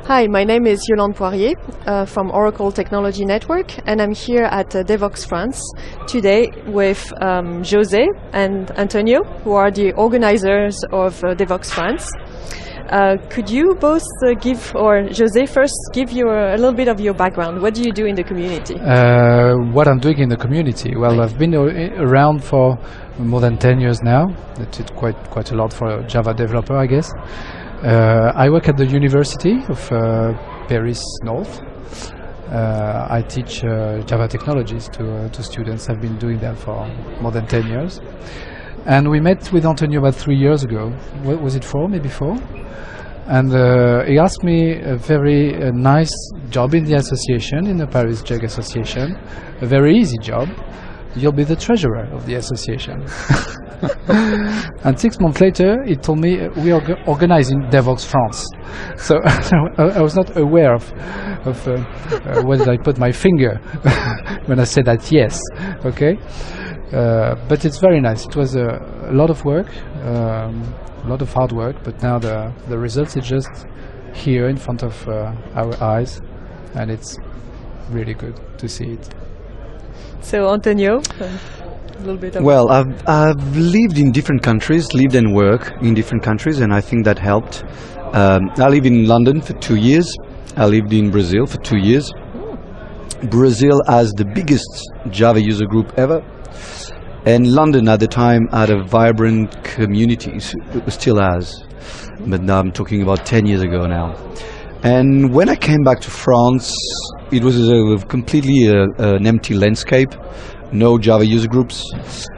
Hi, my name is Yolande Poirier from Oracle Technology Network, and I'm here at Devoxx France today with José and Antonio, who are the organizers of Devoxx France. Could you both give, or José first, give you a little bit of your background? What do you do in the community? What I'm doing in the community? Well, I've been around for more than 10 years now. That's quite a lot for a Java developer, I guess. I work at the University of Paris North. I teach Java technologies to students. I've been doing that for more than 10 years. And we met with Antonio about 3 years ago. What was it for? Maybe 4? And he asked me a very nice job in the association, in the Paris Jug Association. A very easy job. You'll be the treasurer of the association. And 6 months later, he told me we are organizing Devoxx France. So I was not aware of where did I put my finger when I said that yes. Okay, but it's very nice. It was a lot of work, a lot of hard work, but now the results is just here in front of our eyes, and it's really good to see it. So Antonio, a little bit of... Well, I've lived in different countries, lived and worked in different countries, and I think that helped. I lived in London for 2 years. I lived in Brazil for 2 years. Brazil has the biggest Java user group ever. And London at the time had a vibrant community, still has. But now I'm talking about 10 years ago now. And when I came back to France, it was completely an empty landscape. No Java user groups,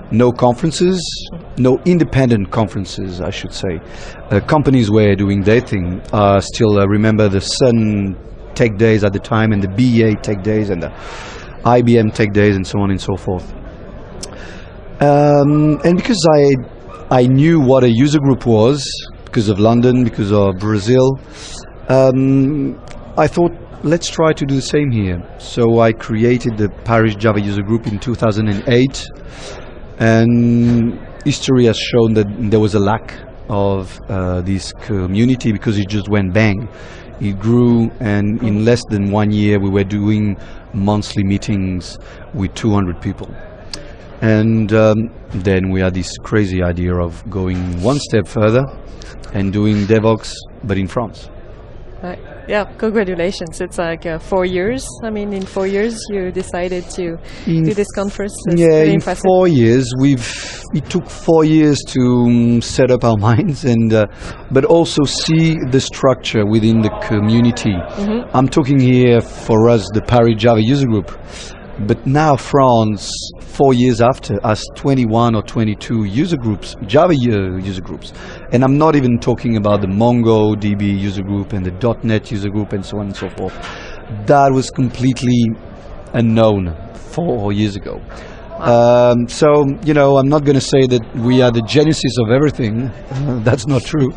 no conferences, no independent conferences, I should say. Companies were doing their thing. Still remember the Sun Tech Days at the time, and the BA Tech Days, and the IBM Tech Days, and so on and so forth. And because I knew what a user group was, because of London, because of Brazil, I thought, let's try to do the same here. So I created the Paris Java user group in 2008, and history has shown that there was a lack of this community, because it just went bang. It grew, and in less than 1 year we were doing monthly meetings with 200 people. And then we had this crazy idea of going one step further and doing Devoxx, but in France. Right. Yeah, congratulations. It's like 4 years. I mean, in 4 years you decided to do this conference. It's in impressive. 4 years. It took 4 years to set up our minds, and but also see the structure within the community. Mm-hmm. I'm talking here for us, the Paris Java user group. But now France, 4 years after, has 21 or 22 user groups, Java user groups. And I'm not even talking about the MongoDB user group and the .NET user group and so on and so forth. That was completely unknown 4 years ago. So, you know, I'm not going to say that we are the genesis of everything. That's not true.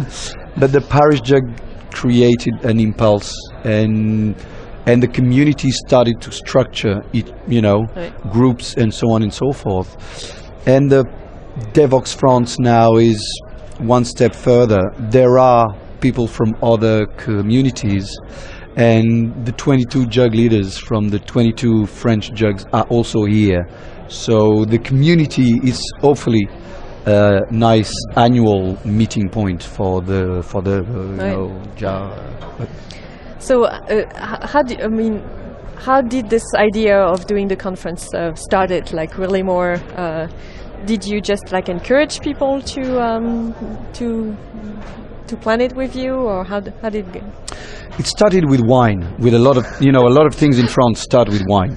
But the Paris Jug created an impulse, and the community started to structure it, you know, right, groups and so on and so forth. And the Devoxx France now is one step further. There are people from other communities, and the 22 Jug leaders from the 22 French Jugs are also here. So the community is hopefully a nice annual meeting point for the right, you know, Java. So, how did this idea of doing the conference started? Like, really more? Did you just like encourage people to plan it with you, or how did it go? It started with wine. With a lot of things in France start with wine.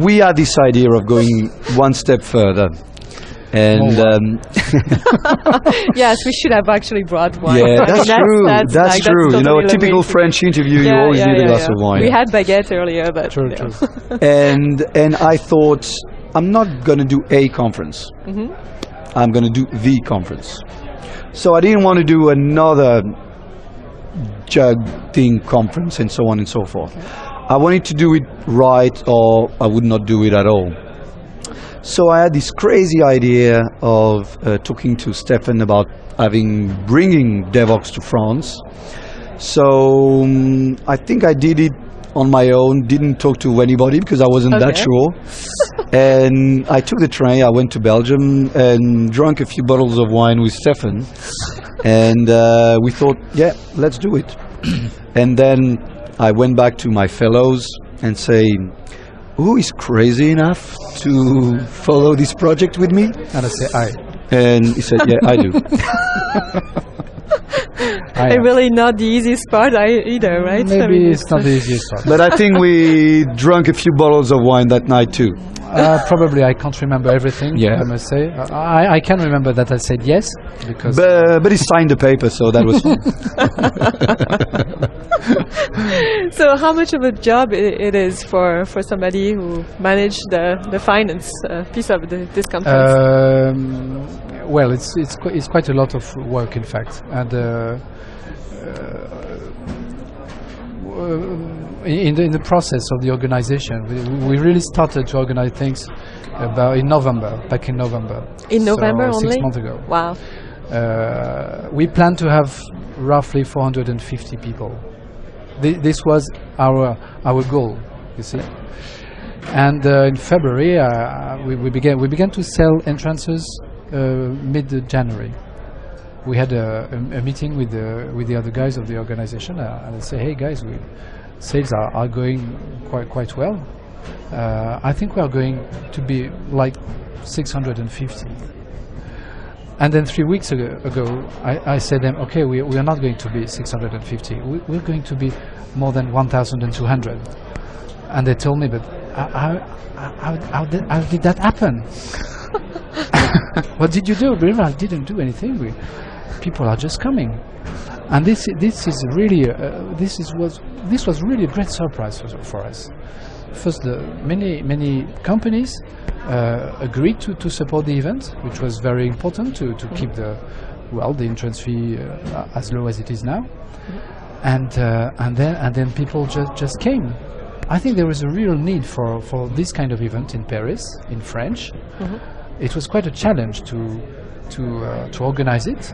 We had this idea of going one step further. And yes, we should have actually brought wine. Yeah, that's true. That's like, true. That's you know, a typical French interview, you always need a glass of wine. We had baguette earlier, but true. And I thought, I'm not going to do a conference. Mm-hmm. I'm going to do the conference. So I didn't want to do another Jug thing conference and so on and so forth. Okay. I wanted to do it right, or I would not do it at all. So I had this crazy idea of talking to Stefan about bringing Devoxx to France. So I think I did it on my own, didn't talk to anybody because I wasn't that sure. And I took the train, I went to Belgium and drank a few bottles of wine with Stefan. And we thought, yeah, let's do it. And then I went back to my fellows and say, who is crazy enough to follow this project with me? And I say, I. And he said, yeah, I do. And really not the easiest part either, right? Maybe it's not the easiest part. But I think we drank a few bottles of wine that night too. Probably I can't remember everything, I must say. I can remember that I said yes. Because but he signed the paper, so that was fun. So how much of a job it is for somebody who managed the finance piece of this conference? Well, it's quite a lot of work, in fact, and in the process of the organization, we really started to organize things back in November. In November so only? 6 months ago. Wow. We planned to have roughly 450 people. This was our goal, you see. And in February, we began to sell entrances mid-January. We had a meeting with the other guys of the organization, and I say, hey guys, sales are going quite well. I think we are going to be like 650. And then 3 weeks ago, I said them, okay, we are not going to be 650. We're going to be more than 1,200. And they told me, but how did that happen? What did you do? I didn't do anything. People are just coming, and this is really this was really a great surprise for us. First, many companies agreed to support the event, which was very important to keep the entrance fee as low as it is now, and then people just came. I think there was a real need for this kind of event in Paris, in French. It was quite a challenge to organize it,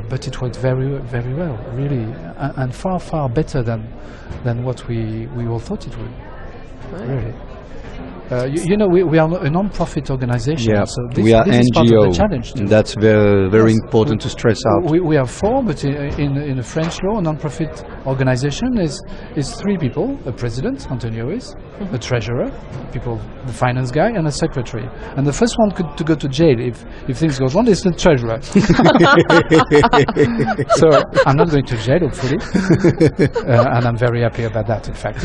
but it worked very well, really, and far better than what we all thought it would. Right. Really. You know, we are a non-profit organization, so this we are this NGO. is part of the challenge too. That's very important to stress out. We have four, but in a French law, a non-profit organization is 3 people: a president, Antonio is, a treasurer, the finance guy, and a secretary. And the first one to go to jail if things go wrong is the treasurer. So I'm not going to jail, hopefully, and I'm very happy about that. In fact,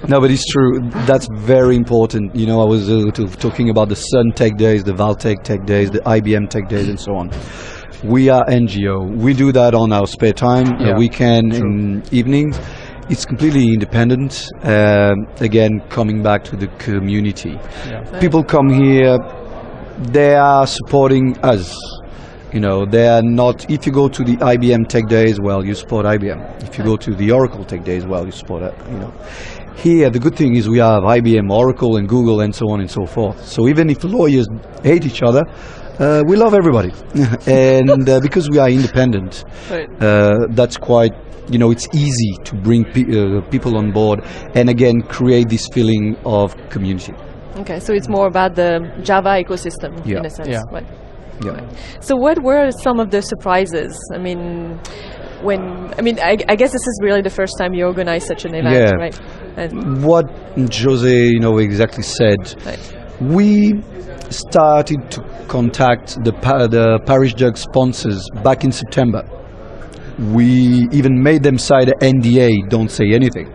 no, but it's true. That's very important. You know, I was talking about the Sun Tech Days, the Valtech Tech Days, the IBM Tech Days, and so on. We are NGO. We do that on our spare time, weekend, and evenings. It's completely independent. Again, coming back to the community. People come here, they are supporting us. You know, they are not. If you go to the IBM Tech Days, well, you support IBM. If you go to the Oracle Tech Days, well, you support it. You know, here the good thing is we have IBM, Oracle, and Google, and so on and so forth. So even if lawyers hate each other, we love everybody, and because we are independent, that's quite. You know, it's easy to bring people on board, and again create this feeling of community. Okay, so it's more about the Java ecosystem in a sense. Right. So what were some of the surprises? I mean, I guess this is really the first time you organize such an event, right? And what José, exactly said. Right. We started to contact the Parish Jug sponsors back in September. We even made them sign an NDA, don't say anything,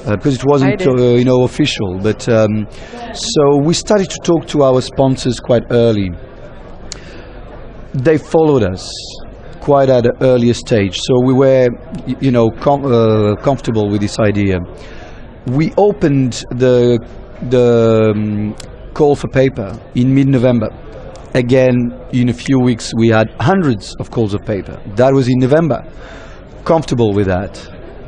because it wasn't official. But so we started to talk to our sponsors quite early. They followed us quite at an earlier stage, so we were comfortable with this idea. We opened the call for paper in mid-November. Again, in a few weeks, we had hundreds of calls of paper. That was in November. Comfortable with that.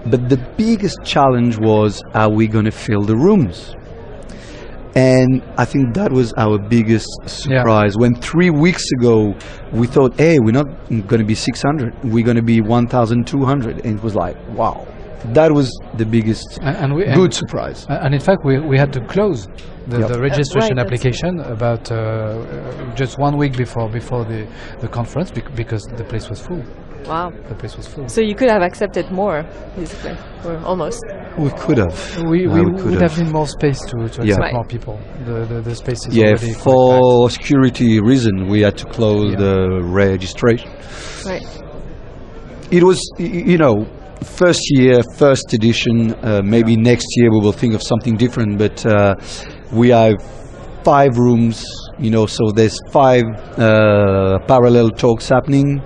But the biggest challenge was, are we going to fill the rooms? And I think that was our biggest surprise. When 3 weeks ago we thought, hey, we're not going to be 600, we're going to be 1,200. And it was like, wow. That was the biggest good surprise. And in fact, we had to close the registration application about just 1 week before the conference because the place was full. Wow. The place was full. So you could have accepted more, basically, or almost. We could have. We would have been more space to accept more people. The space is already for security reason, we had to close the registration. Right. It was, first year, first edition. Maybe next year we will think of something different. But we have 5 rooms, so there's 5 parallel talks happening.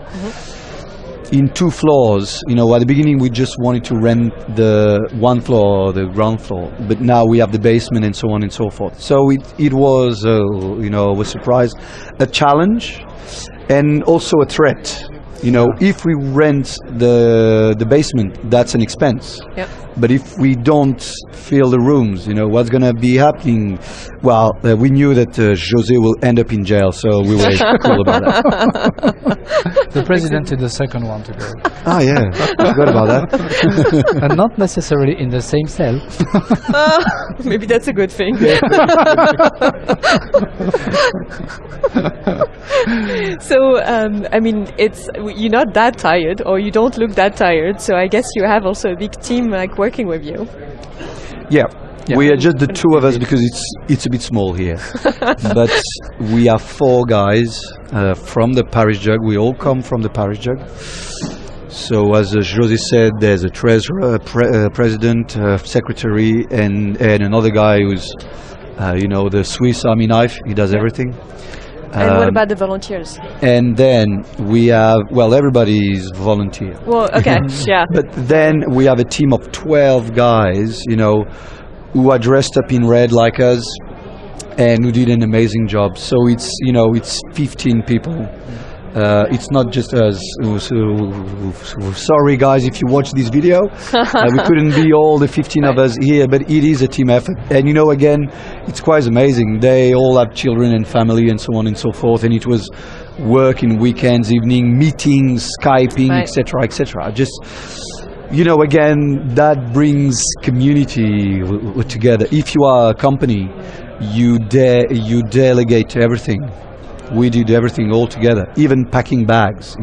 In 2 floors. At the beginning we just wanted to rent the 1 floor, the ground floor, but now we have the basement and so on and so forth. So it was, a surprise, a challenge, and also a threat. If we rent the basement, that's an expense. Yep. But if we don't fill the rooms, what's going to be happening? Well, we knew that José will end up in jail, so we were cool about that. The president is the second one to go. Ah, yeah, I forgot about that. And not necessarily in the same cell. Maybe that's a good thing. So, you're not that tired, or you don't look that tired, so I guess you have also a big team working with you. Yeah. We are just the 2 of us because it's a bit small here. But we are 4 guys from the Paris Jug. We all come from the Paris Jug. So as José said, there's a treasurer, president, secretary, and another guy who's, the Swiss Army knife. He does everything. And what about the volunteers? And then we have, everybody is volunteer. Well, okay, yeah. But then we have a team of 12 guys, who are dressed up in red like us and who did an amazing job. So it's, it's 15 people. It's not just us. Sorry guys if you watch this video. We couldn't be all the 15 of us here, but it is a team effort. And again, it's quite amazing. They all have children and family and so on and so forth, and it was working weekends, evening, meetings, Skyping, etc., etc. Just, again, that brings community together. If you are a company, you delegate to everything. We did everything all together, even packing bags,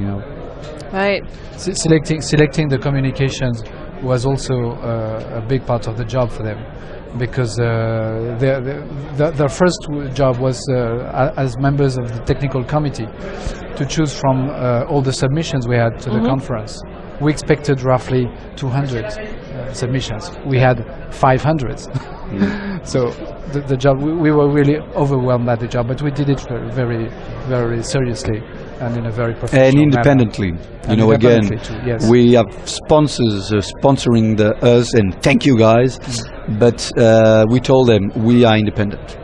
Right. Selecting the communications was also a big part of the job for them, because their first job was as members of the technical committee to choose from all the submissions we had to the conference. We expected roughly 200 submissions. We had 500. So the job, we were really overwhelmed by the job, but we did it very, very seriously and in a very professional and independently manner. Again, too, yes. We have sponsors sponsoring us, and thank you guys. But we told them we are independent.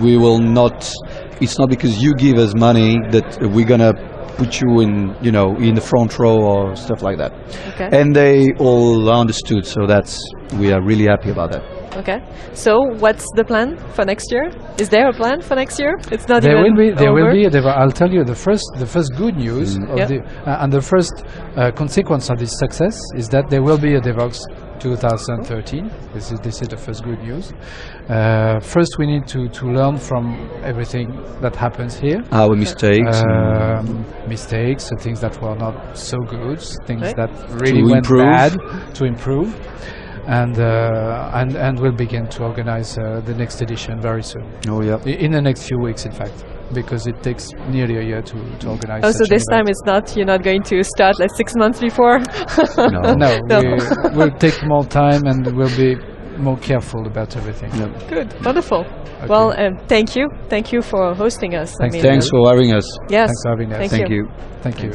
We will not. It's not because you give us money that we're gonna put you in the front row or stuff like that. Okay. And they all understood, so we are really happy about that. Okay. So what's the plan for next year? Is there a plan for next year? It's not there even will be. I'll tell you the first good news and the first consequence of this success is that there will be a Devoxx 2013. This is the first good news. First, we need to learn from everything that happens here. Our mistakes, mistakes, things that were not so good, things that really went bad, to improve. And we'll begin to organize the next edition very soon. Oh yeah! In the next few weeks, in fact, because it takes nearly a year to organize. Oh, so this time you're not going to start 6 months before? No. We'll take more time and we'll be more careful about everything. Yeah. Good, wonderful. Okay. Well, thank you for hosting us. Thanks for having us. Yes, thanks for having us. Thank you. Thank you.